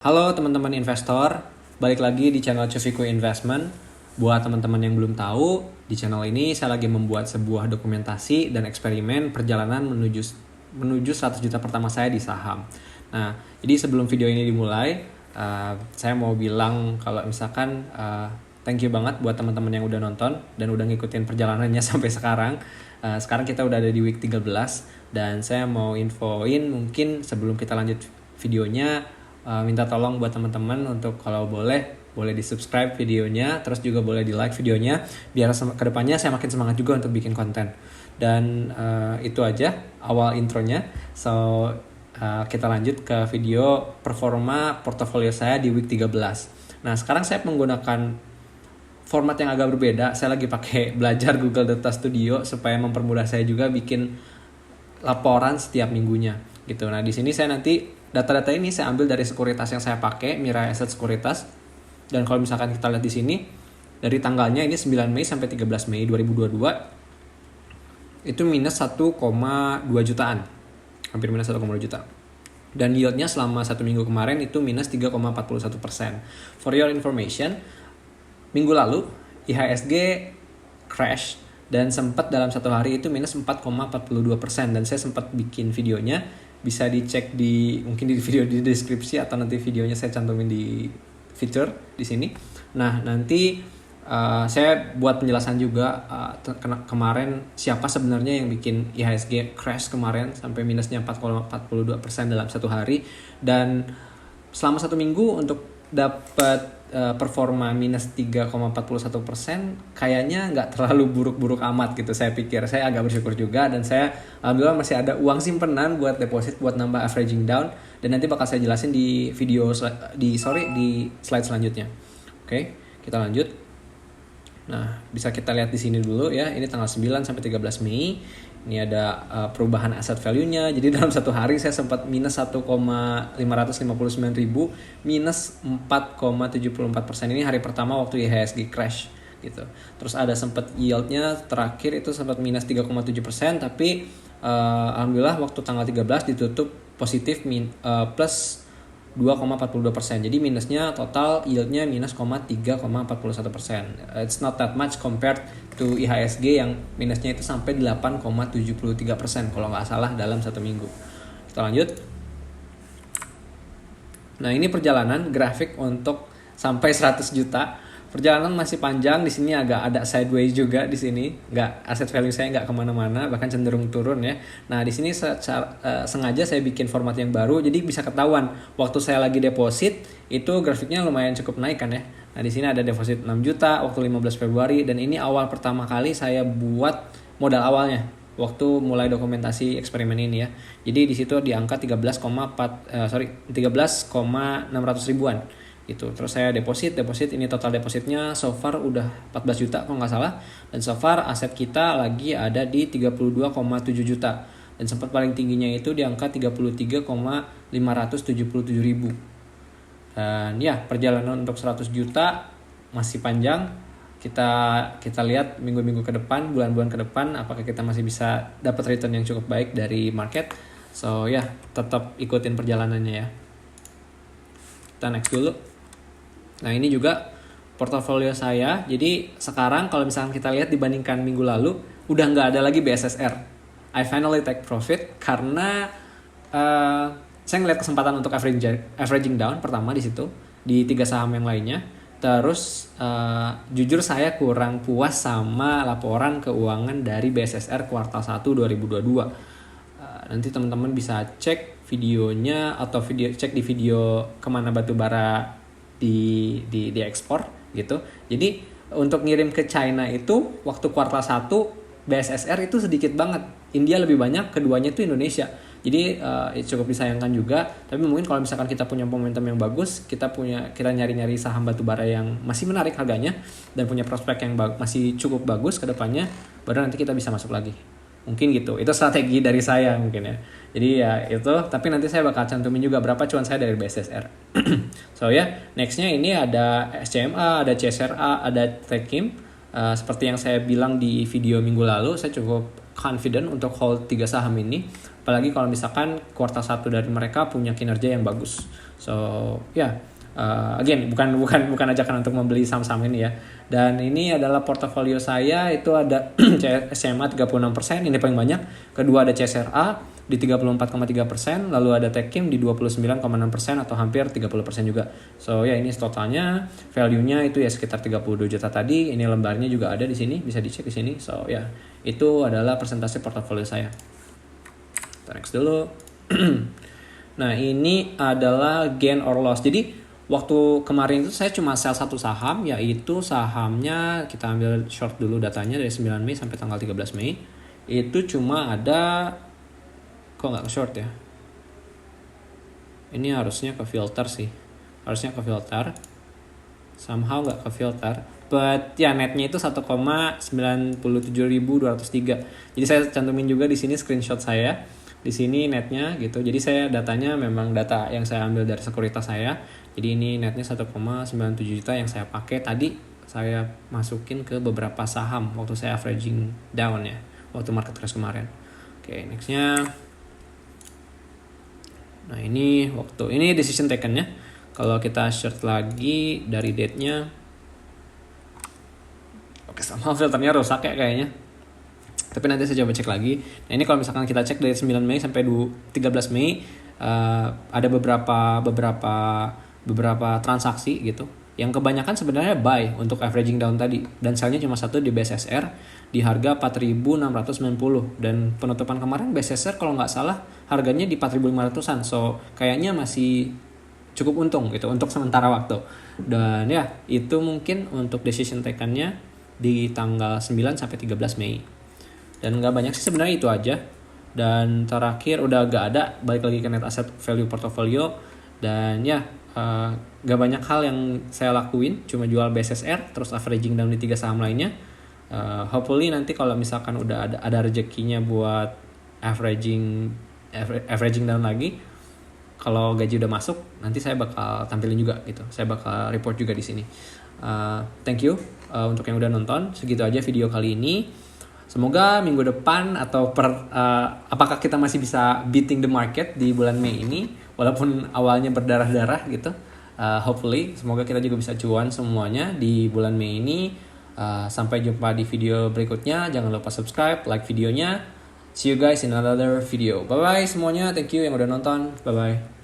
Halo teman-teman investor, balik lagi di channel Cufiku Investment. Buat teman-teman yang belum tahu, di channel ini saya lagi membuat sebuah dokumentasi dan eksperimen perjalanan menuju 100 juta pertama saya di saham. Nah, jadi sebelum video ini dimulai, saya mau bilang kalau misalkan thank you banget buat teman-teman yang udah nonton dan udah ngikutin perjalanannya sampai sekarang. Sekarang kita udah ada di week 13 dan saya mau infoin mungkin sebelum kita lanjut videonya, minta tolong buat teman-teman untuk kalau boleh di subscribe videonya, terus juga boleh di like videonya biar kedepannya saya makin semangat juga untuk bikin konten. Dan itu aja awal intronya. So kita lanjut ke video performa portofolio saya di week 13. Nah, sekarang saya menggunakan format yang agak berbeda. Saya lagi pakai belajar Google Data Studio supaya mempermudah saya juga bikin laporan setiap minggunya gitu. Nah, di sini saya nanti data-data ini saya ambil dari sekuritas yang saya pakai, Mirai Asset Sekuritas. Dan kalau misalkan kita lihat di sini, dari tanggalnya ini 9 Mei sampai 13 Mei 2022, itu minus 1,2 jutaan. Hampir minus 1,2 juta. Dan yieldnya selama 1 minggu kemarin itu minus 3,41%. For your information, minggu lalu IHSG crash dan sempat dalam satu hari itu minus 4,42%. Dan saya sempat bikin videonya, bisa dicek mungkin di video di deskripsi atau nanti videonya saya cantumin di feature di sini. Nah, nanti saya buat penjelasan juga kemarin siapa sebenarnya yang bikin IHSG crash kemarin sampai minusnya 4,42% dalam satu hari. Dan selama 1 minggu untuk dapat performa minus 3,41% kayaknya nggak terlalu buruk-buruk amat gitu. Saya pikir saya agak bersyukur juga, dan saya alhamdulillah masih ada uang simpenan buat deposit buat nambah averaging down, dan nanti bakal saya jelasin di video di slide selanjutnya. Oke, kita lanjut. Nah, bisa kita lihat di sini dulu ya. Ini tanggal 9 sampai 13 Mei. Ini ada perubahan asset value-nya. Jadi dalam satu hari saya sempat minus 1,559 ribu, minus 4,74%. Ini hari pertama waktu IHSG crash gitu. Terus ada sempat yield-nya terakhir itu sempat minus 3,7%, tapi alhamdulillah waktu tanggal 13 ditutup positif plus 2,42%. Jadi minusnya total yieldnya minus 3,41%. It's not that much compared to IHSG yang minusnya itu sampai 8,73% kalau nggak salah dalam 1 minggu. Kita lanjut. Nah, ini perjalanan grafik untuk sampai 100 juta. Perjalanan masih panjang, di sini agak ada sideways juga di sini, nggak, aset value saya nggak kemana-mana, bahkan cenderung turun ya. Nah, di sini sengaja saya bikin format yang baru, jadi bisa ketahuan waktu saya lagi deposit itu grafiknya lumayan cukup naik kan ya. Nah, di sini ada deposit 6 juta waktu 15 Februari, dan ini awal pertama kali saya buat modal awalnya waktu mulai dokumentasi eksperimen ini ya. Jadi di situ di angka 13,600 ribuan gitu. Terus saya deposit ini total depositnya so far udah 14 juta kalau nggak salah, dan so far aset kita lagi ada di 32,7 juta, dan sempat paling tingginya itu di angka 33,577 ribu. Dan ya, perjalanan untuk 100 juta masih panjang. Kita lihat minggu-minggu ke depan, bulan-bulan ke depan, apakah kita masih bisa dapat return yang cukup baik dari market. So ya, tetap ikutin perjalanannya ya. Kita next dulu. Nah, ini juga portofolio saya. Jadi sekarang kalau misalkan kita lihat dibandingkan minggu lalu, udah nggak ada lagi BSSR. I finally take profit karena saya ngeliat kesempatan untuk averaging down pertama di situ, di 3 saham yang lainnya. Terus jujur saya kurang puas sama laporan keuangan dari BSSR kuartal 1 2022. Nanti teman-teman bisa cek videonya atau cek di video kemana batubara di ekspor gitu. Jadi untuk ngirim ke China itu waktu kuartal 1 BSSR itu sedikit banget. India lebih banyak, keduanya itu Indonesia. Jadi cukup disayangkan juga. Tapi mungkin kalau misalkan kita punya momentum yang bagus, kita nyari-nyari saham batubara yang masih menarik harganya dan punya prospek yang masih cukup bagus ke depannya, baru nanti kita bisa masuk lagi. Mungkin gitu, itu strategi dari saya mungkin ya. Jadi ya itu, tapi nanti saya bakal cantumin juga berapa cuan saya dari BSSR. So ya, nextnya ini ada SCMA, ada CSRA, ada Techim. Seperti yang saya bilang di video minggu lalu, saya cukup confident untuk hold 3 saham ini. Apalagi kalau misalkan kuartal 1 dari mereka punya kinerja yang bagus. So again bukan ajakan untuk membeli saham-saham ini ya. Dan ini adalah portofolio saya, itu ada SMA 36%, ini paling banyak. Kedua ada CSRA di 34,3%, lalu ada Techkim di 29,6% atau hampir 30% juga. So ya ini totalnya, value-nya itu ya sekitar 32 juta tadi. Ini lembarnya juga ada di sini, bisa dicek di sini. So ya, itu adalah persentase portofolio saya. Kita next dulu. Nah, ini adalah gain or loss. Jadi waktu kemarin itu saya cuma sell satu saham, yaitu sahamnya, kita ambil short dulu datanya dari 9 Mei sampai tanggal 13 Mei. Itu cuma ada, kok nggak ke short ya? Ini harusnya ke filter sih. Harusnya ke filter. Somehow nggak ke filter. But ya netnya itu 1,97.203. Jadi saya cantumin juga di sini screenshot saya. Di sini netnya gitu. Jadi saya datanya memang data yang saya ambil dari sekuritas saya. Jadi ini netnya 1,97 juta yang saya pakai tadi, saya masukin ke beberapa saham waktu saya averaging down ya, waktu market crash kemarin. Oke, nextnya. Nah ini decision taken ya. Kalau kita short lagi dari date-nya, oke, sama filternya rusak ya kayaknya. Tapi nanti saya coba cek lagi. Nah ini kalau misalkan kita cek dari 9 Mei sampai 13 Mei, ada beberapa transaksi gitu. Yang kebanyakan sebenarnya buy untuk averaging down tadi. Dan sell-nya cuma satu di BSSR di harga 4.690. Dan penutupan kemarin BSSR kalau nggak salah harganya di 4.500-an. So kayaknya masih cukup untung gitu untuk sementara waktu. Dan ya itu mungkin untuk decision taken-nya di tanggal 9 sampai 13 Mei. Dan nggak banyak sih sebenarnya, itu aja. Dan terakhir udah gak ada, balik lagi ke net asset value portfolio. Dan ya gak banyak hal yang saya lakuin, cuma jual BSSR terus averaging down di 3 saham lainnya. Hopefully nanti kalau misalkan udah ada rezekinya buat averaging down lagi, kalau gaji udah masuk, nanti saya bakal tampilin juga gitu. Saya bakal report juga di sini. Thank you untuk yang udah nonton. Segitu aja video kali ini. Semoga minggu depan atau apakah kita masih bisa beating the market di bulan Mei ini, walaupun awalnya berdarah-darah gitu. Hopefully, semoga kita juga bisa cuan semuanya di bulan Mei ini. Sampai jumpa di video berikutnya. Jangan lupa subscribe, like videonya. See you guys in another video. Bye-bye semuanya. Thank you yang udah nonton. Bye-bye.